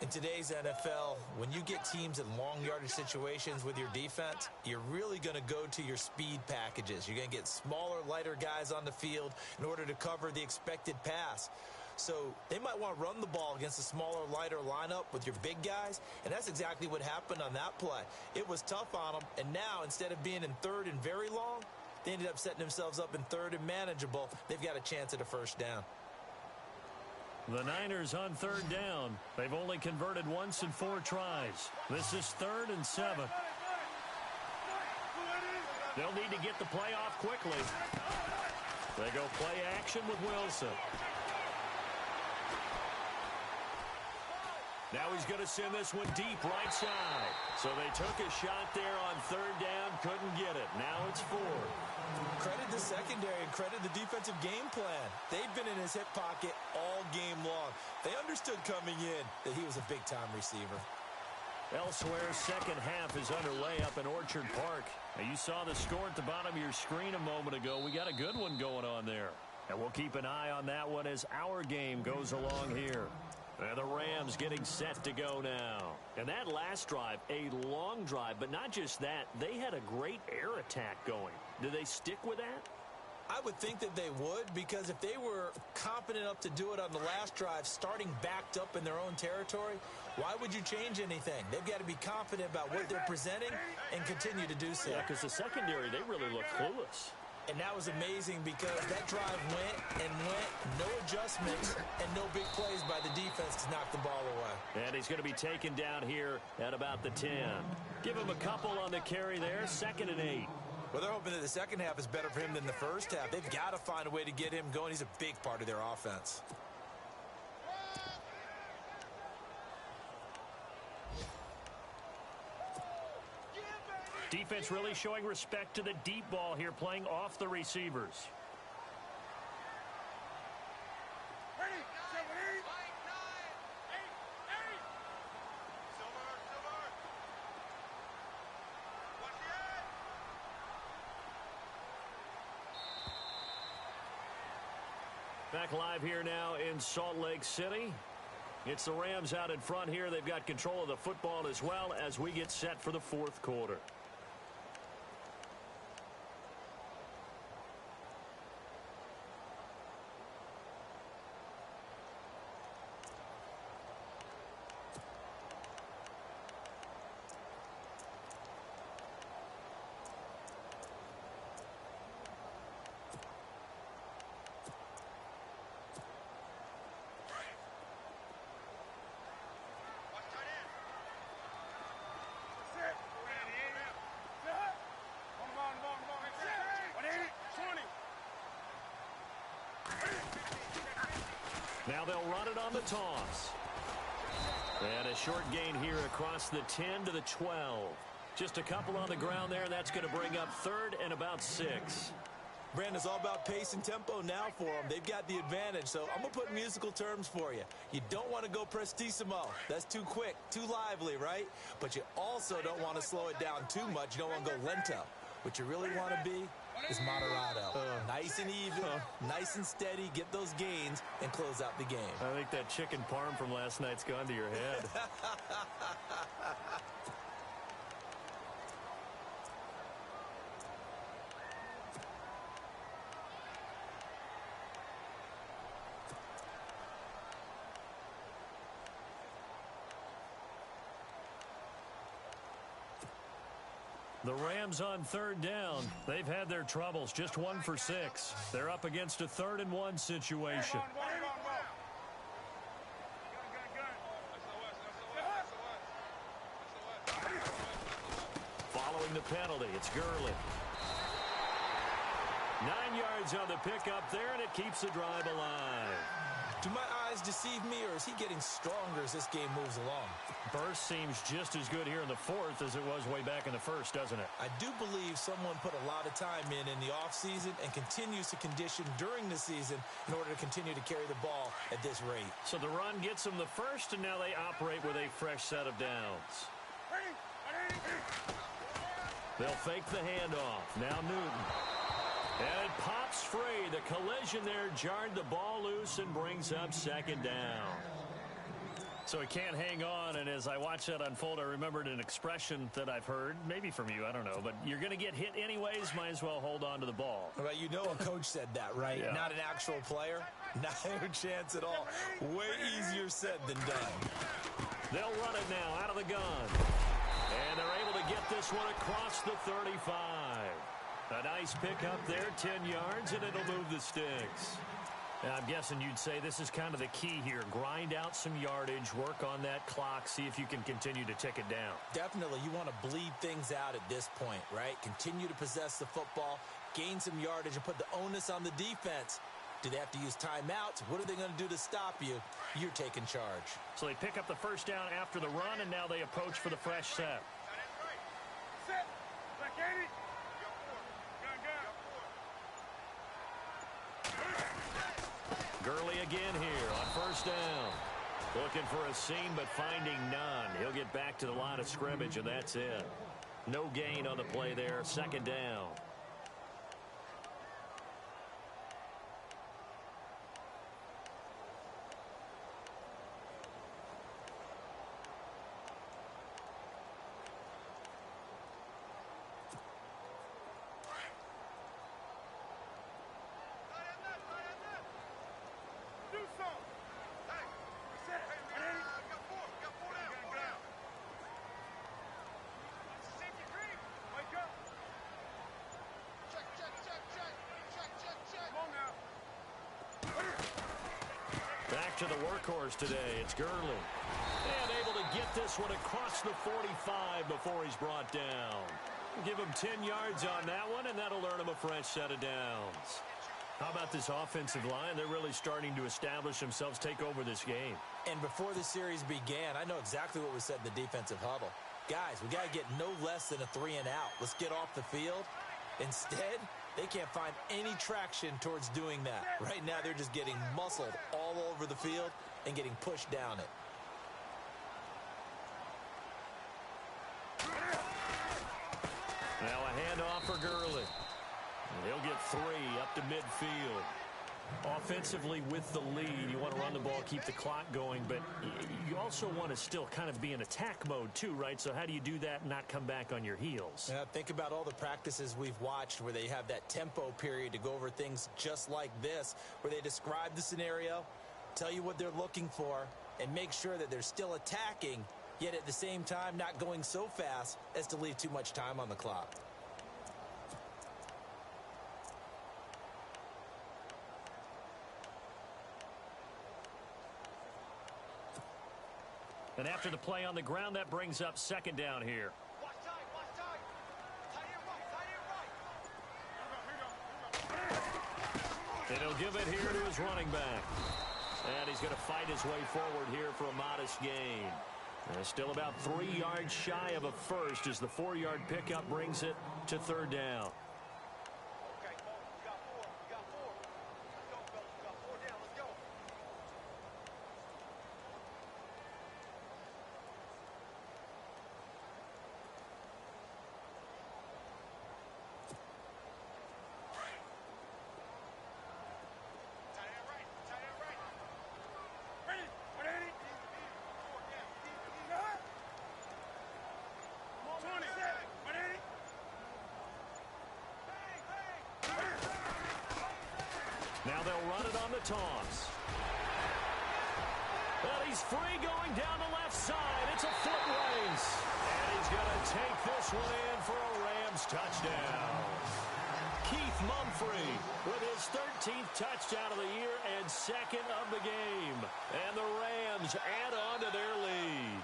In today's NFL, when you get teams in long yardage situations with your defense, you're really going to go to your speed packages. You're going to get smaller, lighter guys on the field in order to cover the expected pass. So they might want to run the ball against a smaller, lighter lineup with your big guys, and that's exactly what happened on that play. It was tough on them, and now instead of being in third and very long, they ended up setting themselves up in third and manageable. They've got a chance at a first down. The Niners on third down. They've only converted once in 4 tries. This is 3rd and 7. They'll need to get the play off quickly. They go play action with Wilson. Now he's going to send this one deep right side. So they took a shot there on third down, couldn't get it. Now it's 4. Credit the secondary and credit the defensive game plan. They've been in his hip pocket all game long. They understood coming in that he was a big-time receiver. Elsewhere, second half is underway up in Orchard Park. Now, you saw the score at the bottom of your screen a moment ago. We got a good one going on there. And we'll keep an eye on that one as our game goes along here. And the Rams getting set to go now. And that last drive, a long drive, but not just that, they had a great air attack going. Do they stick with that? I would think that they would, because if they were confident enough to do it on the last drive, starting backed up in their own territory, why would you change anything? They've got to be confident about what they're presenting and continue to do so. Yeah, because the secondary, they really look clueless. And that was amazing because that drive went and went, no adjustments, and no big plays by the defense to knock the ball away. And he's going to be taken down here at about the 10. Give him a couple on the carry there, 2nd and 8. Well, they're hoping that the second half is better for him than the first half. They've got to find a way to get him going. He's a big part of their offense. Defense really showing respect to the deep ball here, playing off the receivers. Back live here now in Salt Lake City. It's the Rams out in front here. They've got control of the football as well as we get set for the 4th quarter. Now they'll run it on the toss. And a short gain here across the 10 to the 12. Just a couple on the ground there, and that's going to bring up 3rd and about 6. Brandon, it's all about pace and tempo now for them. They've got the advantage, so I'm going to put musical terms for you. You don't want to go prestissimo. That's too quick, too lively, right? But you also don't want to slow it down too much. You don't want to go lento. What you really want to be is moderato. Nice and even, nice and steady, get those gains, and close out the game. I think that chicken parm from last night's gone to your head. The Rams on 3rd down. They've had their troubles, just 1 for 6. They're up against a 3rd and 1 situation. Following the penalty, it's Gurley. 9 yards on the pickup there, and it keeps the drive alive. Do my eyes deceive me, or is he getting stronger as this game moves along? Burst seems just as good here in the fourth as it was way back in the first, doesn't it? I do believe someone put a lot of time in the offseason and continues to condition during the season in order to continue to carry the ball at this rate. So the run gets them the first, and now they operate with a fresh set of downs. They'll fake the handoff. Now Newton. And it pops free. The collision there jarred the ball loose and brings up second down. So he can't hang on, and as I watch that unfold, I remembered an expression that I've heard, maybe from you, I don't know, but you're going to get hit anyways, might as well hold on to the ball. Well, you know a coach said that, right? Yeah. Not an actual player. Not a chance at all. Way easier said than done. They'll run it now out of the gun. And they're able to get this one across the 35. A nice pickup there, 10 yards, and it'll move the sticks. Now, I'm guessing you'd say this is kind of the key here. Grind out some yardage, work on that clock, see if you can continue to tick it down. Definitely, you want to bleed things out at this point, right? Continue to possess the football, gain some yardage, and put the onus on the defense. Do they have to use timeouts? What are they going to do to stop you? You're taking charge. So they pick up the first down after the run, and now they approach for the fresh set. Set. Back at it. Gurley again here on first down. Looking for a seam, but finding none. He'll get back to the line of scrimmage, and that's it. No gain on the play there. Second down. Back to the workhorse today. It's Gurley. And able to get this one across the 45 before he's brought down. Give him 10 yards on that one, and that'll earn him a fresh set of downs. How about this offensive line? They're really starting to establish themselves, take over this game. And before the series began, I know exactly what was said in the defensive huddle. Guys, we got to get no less than a 3-and-out. Let's get off the field. Instead, they can't find any traction towards doing that. Right now, they're just getting muscled all over the field and getting pushed down it. Now a handoff for Gurley. He'll get 3 up to midfield. Offensively with the lead, you want to run the ball, keep the clock going, but you also want to still kind of be in attack mode too, right? So how do you do that and not come back on your heels? Yeah, think about all the practices we've watched where they have that tempo period to go over things just like this, where they describe the scenario, tell you what they're looking for, and make sure that they're still attacking, yet at the same time not going so fast as to leave too much time on the clock. And after the play on the ground, that brings up second down here. Watch time, watch time. Tight end right. And he'll give it here to his running back. And he's going to fight his way forward here for a modest gain. Still about 3 yards shy of a first as the 4-yard pickup brings it to third down. Okay, we got 4. We got 4. Let's go, fellas. We got 4 down. Let's go. Tight end right. Tight end right. Ready. Ready. Now they'll run it on the toss. Well, he's free going down the left side. It's a foot race. And he's going to take this one in for a Rams touchdown. Keith Mumphrey with his 13th touchdown of the year and second of the game. And the Rams add on to their lead.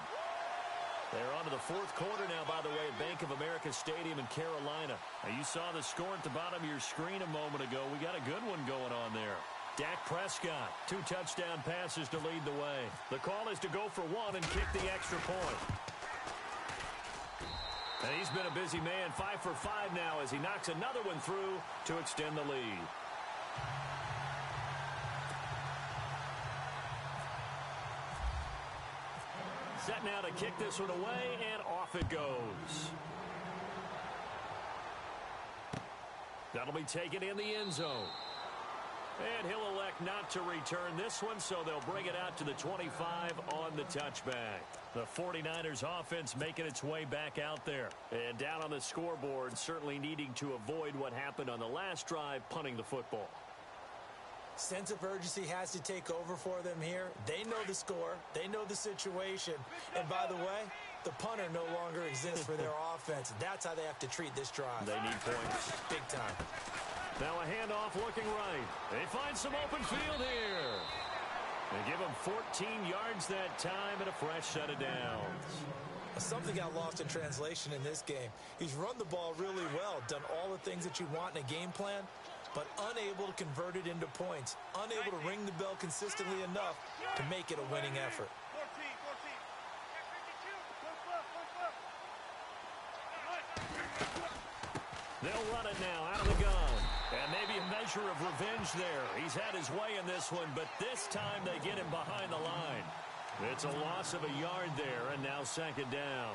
They're on to the the fourth quarter now, by the way, at Bank of America Stadium in Carolina. Now, you saw the score at the bottom of your screen a moment ago. We got a good one going on there. Dak Prescott, 2 touchdown passes to lead the way. The call is to go for one and kick the extra point. And he's been a busy man, 5 for 5 now as he knocks another one through to extend the lead. Set now to kick this one away, and off it goes. That'll be taken in the end zone. And he'll elect not to return this one, so they'll bring it out to the 25 on the touchback. The 49ers offense making its way back out there. And down on the scoreboard, certainly needing to avoid what happened on the last drive, punting the football. Sense of urgency has to take over for them here. They know the score. They know the situation. And by the way, the punter no longer exists for their offense. That's how they have to treat this drive. They need points. Big time. Now a handoff looking right. They find some open field here. They give him 14 yards that time and a fresh set of downs. Something got lost in translation in this game. He's run the ball really well, done all the things that you want in a game plan, but unable to convert it into points, unable to ring the bell consistently enough to make it a winning effort. 14. They'll run it now out of the gun. And maybe a measure of revenge there. He's had his way in this one, but this time they get him behind the line. It's a loss of a yard there, and now second down.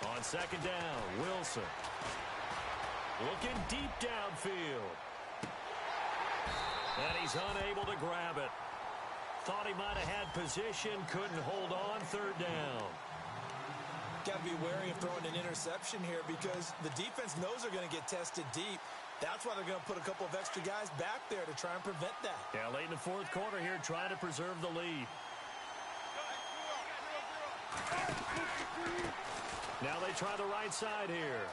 On second down, Wilson. Looking deep downfield. And he's unable to grab it. Thought he might have had position, couldn't hold on, third down. Got to be wary of throwing an interception here because the defense knows they're going to get tested deep. That's why they're going to put a couple of extra guys back there to try and prevent that. Yeah, late in the fourth quarter here, trying to preserve the lead. Now they try the right side here.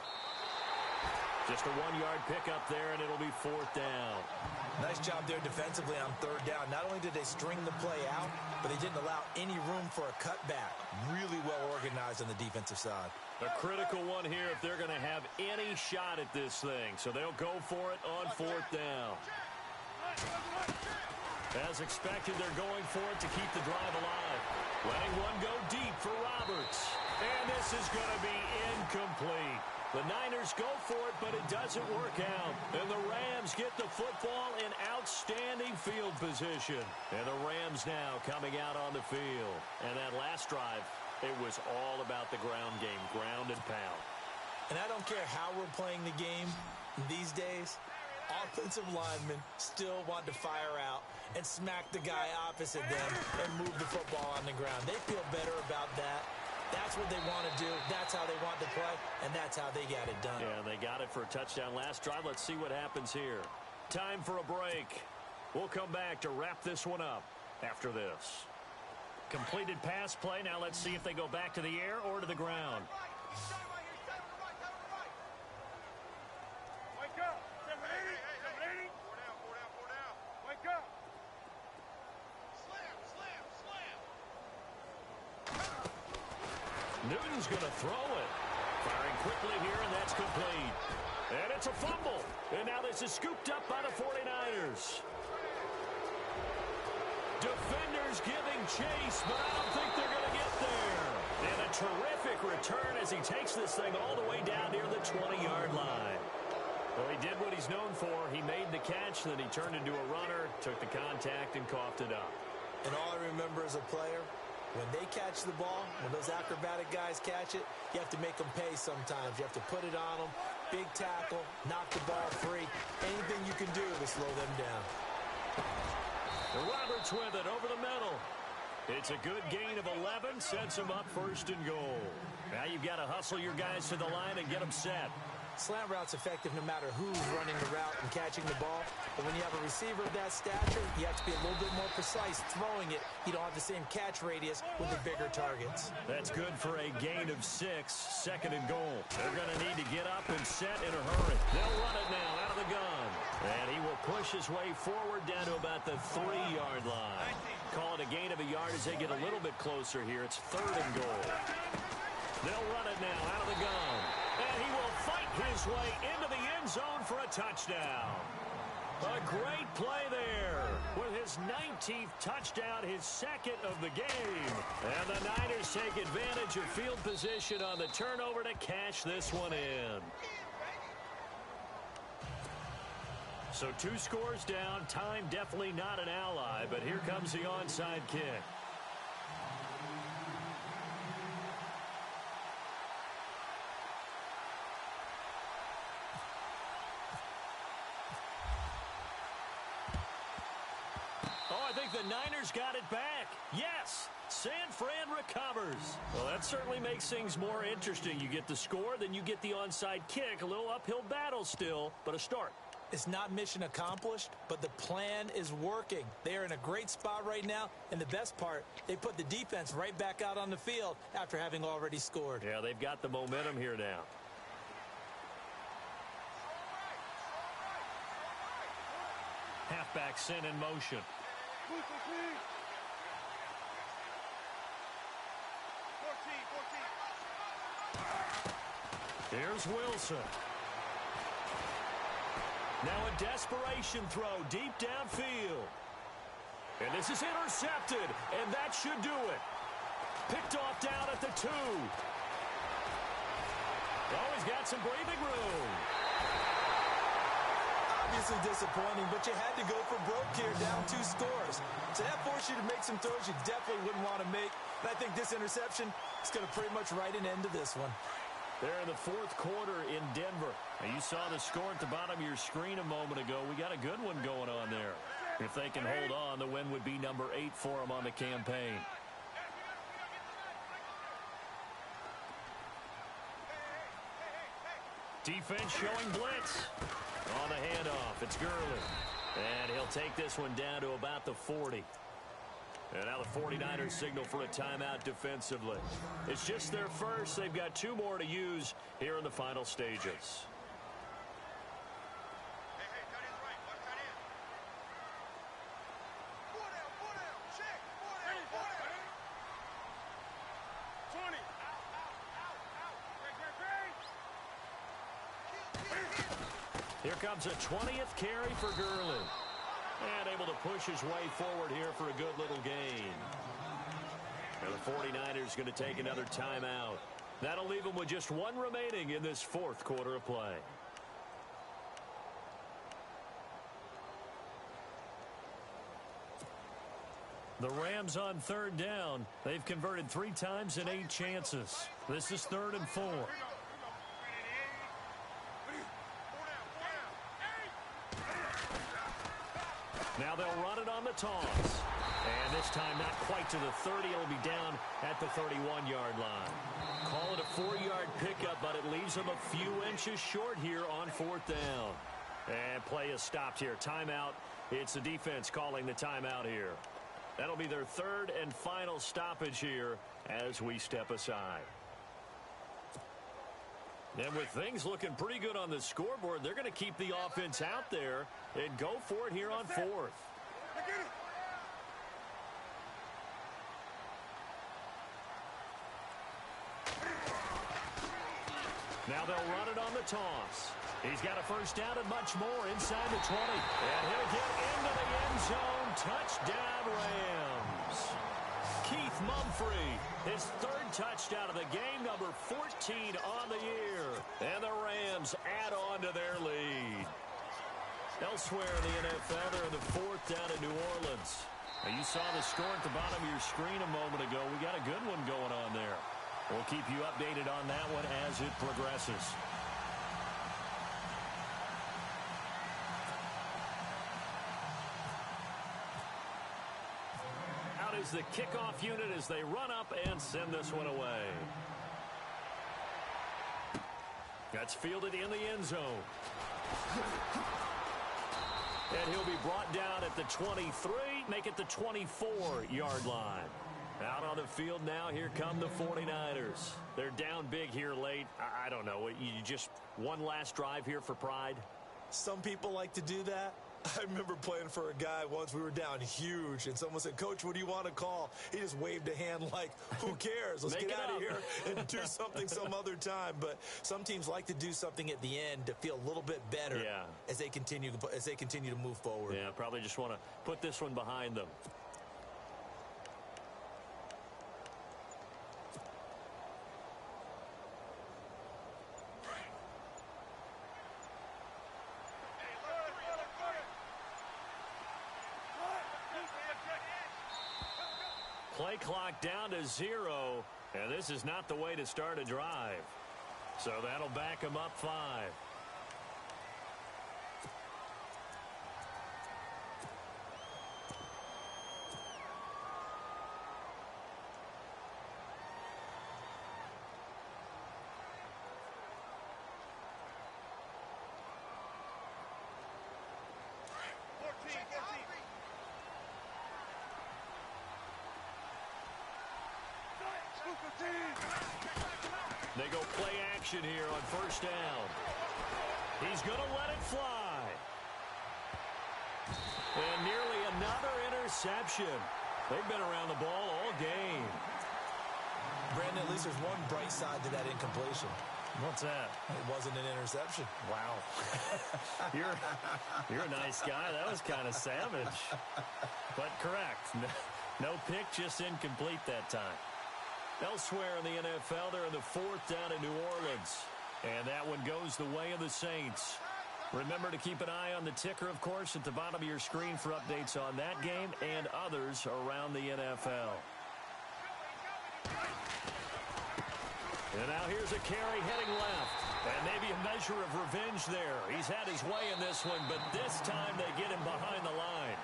Just a 1-yard pickup there, and it'll be fourth down. Nice job there defensively on third down. Not only did they string the play out, but they didn't allow any room for a cutback. Really well organized on the defensive side. A critical one here if they're going to have any shot at this thing. So they'll go for it on fourth down. As expected, they're going for it to keep the drive alive. Letting one go deep for Roberts. And this is going to be incomplete. The Niners go for it, but it doesn't work out. And the Rams get the football in outstanding field position. And the Rams now coming out on the field. And that last drive, it was all about the ground game, ground and pound. And I don't care how we're playing the game these days, offensive linemen still want to fire out and smack the guy opposite them and move the football on the ground. They feel better about that. That's what they want to do. That's how they want to play, and that's how they got it done. Yeah, they got it for a touchdown last drive. Let's see what happens here. Time for a break. We'll come back to wrap this one up after this. Completed pass play. Now let's see if they go back to the air or to the ground. Wake up! 780! 780! 4 down. Wake up! Slam! Newton's going to throw it. Firing quickly here, and that's complete. And it's a fumble. And now this is scooped up by the 49ers. Defenders giving chase, but I don't think they're going to get there. And a terrific return as he takes this thing all the way down near the 20-yard line. Well, he did what he's known for. He made the catch, then he turned into a runner, took the contact, and coughed it up. And all I remember as a player, when they catch the ball, when those acrobatic guys catch it, you have to make them pay sometimes. You have to put it on them, big tackle, knock the ball free. Anything you can do to slow them down. Roberts with it over the middle. It's a good gain of 11, sets him up first and goal. Now you've got to hustle your guys to the line and get them set. Slant route's effective no matter who's running the route and catching the ball. But when you have a receiver of that stature, you have to be a little bit more precise throwing it. You don't have the same catch radius with the bigger targets. That's good for a gain of 6, second and goal. They're going to need to get up and set in a hurry. They'll run it now out of the gun. And he will push his way forward down to about the 3-yard line. Call it a gain of a yard as they get a little bit closer here. It's third and goal. They'll run it now out of the gun. And he will fight his way into the end zone for a touchdown. A great play there with his 19th touchdown, his second of the game. And the Niners take advantage of field position on the turnover to cash this one in. So 2 scores down. Time definitely not an ally, but here comes the onside kick. I think the Niners got it back. Yes, San Fran recovers. Well, that certainly makes things more interesting. You get the score, then you get the onside kick. A little uphill battle still, but a start. It's not mission accomplished, but the plan is working. They are in a great spot right now, and the best part, they put the defense right back out on the field after having already scored. Yeah, they've got the momentum here now. Halfback sent in motion. Here's Wilson. Now a desperation throw deep downfield. And this is intercepted, and that should do it. Picked off down at the 2. Oh, he's got some breathing room. Obviously disappointing, but you had to go for broke here, down 2 scores. So that forced you to make some throws you definitely wouldn't want to make. And I think this interception is going to pretty much write an end to this one. They're in the 4th quarter in Denver. Now, you saw the score at the bottom of your screen a moment ago. We got a good one going on there. If they can hold on, the win would be number 8 for them on the campaign. Defense showing blitz. On the handoff, it's Gurley. And he'll take this one down to about the 40. And now the 49ers signal for a timeout defensively. It's just their first. They've got 2 more to use here in the final stages. Here comes a 20th carry for Gurley. And able to push his way forward here for a good little gain. Now the 49ers going to take another timeout. That'll leave them with just 1 remaining in this 4th quarter of play. The Rams on 3rd down. They've converted 3 times in 8 chances. This is 3rd and 4. Now they'll run it on the toss. And this time not quite to the 30. It'll be down at the 31-yard line. Call it a 4-yard pickup, but it leaves them a few inches short here on 4th down. And play is stopped here. Timeout. It's the defense calling the timeout here. That'll be their 3rd and final stoppage here as we step aside. And with things looking pretty good on the scoreboard, they're going to keep the offense out there and go for it here on 4th. Now they'll run it on the toss. He's got a first down and much more inside the 20. And he'll get into the end zone. Touchdown, Rams. Keith Mumphrey, his 3rd touchdown of the game, number 14 on the year. And the Rams add on to their lead. Elsewhere in the NFL, they're in the 4th down in New Orleans. Now, you saw the score at the bottom of your screen a moment ago. We got a good one going on there. We'll keep you updated on that one as it progresses. Out is the kickoff unit as they run up and send this one away. That's fielded in the end zone. And he'll be brought down at the 23, make it the 24-yard line. Out on the field now, here come the 49ers. They're down big here late. I don't know. You just one last drive here for pride? Some people like to do that. I remember playing for a guy once. We were down huge, and someone said, "Coach, what do you want to call?" He just waved a hand like, who cares? Let's get out of here and do something some other time. But some teams like to do something at the end to feel a little bit better as they continue to move forward. Yeah, probably just want to put this one behind them. Play clock down to 0, and this is not the way to start a drive. So that'll back him up 5. They go play action here on first down. He's going to let it fly. And nearly another interception. They've been around the ball all game. Brandon, at least there's one bright side to that incompletion. What's that? It wasn't an interception. Wow. You're a nice guy. That was kind of savage. But correct. No pick, just incomplete that time. Elsewhere in the NFL, they're in the 4th down in New Orleans. And that one goes the way of the Saints. Remember to keep an eye on the ticker, of course, at the bottom of your screen for updates on that game and others around the NFL. And now here's a carry heading left. And maybe a measure of revenge there. He's had his way in this one, but this time they get him behind the line.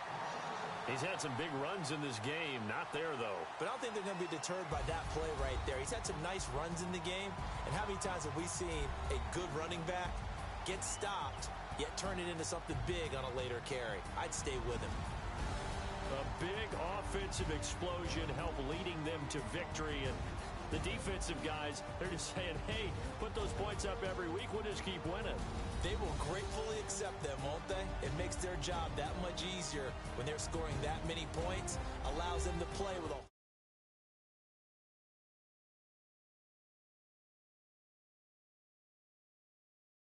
He's had some big runs in this game. Not there, though. But I don't think they're going to be deterred by that play right there. He's had some nice runs in the game. And how many times have we seen a good running back get stopped, yet turn it into something big on a later carry? I'd stay with him. A big offensive explosion helped leading them to victory. And the defensive guys, they're just saying, hey, put those points up every week. We'll just keep winning. They will gratefully accept them, won't they? It makes their job that much easier when they're scoring that many points, allows them to play with a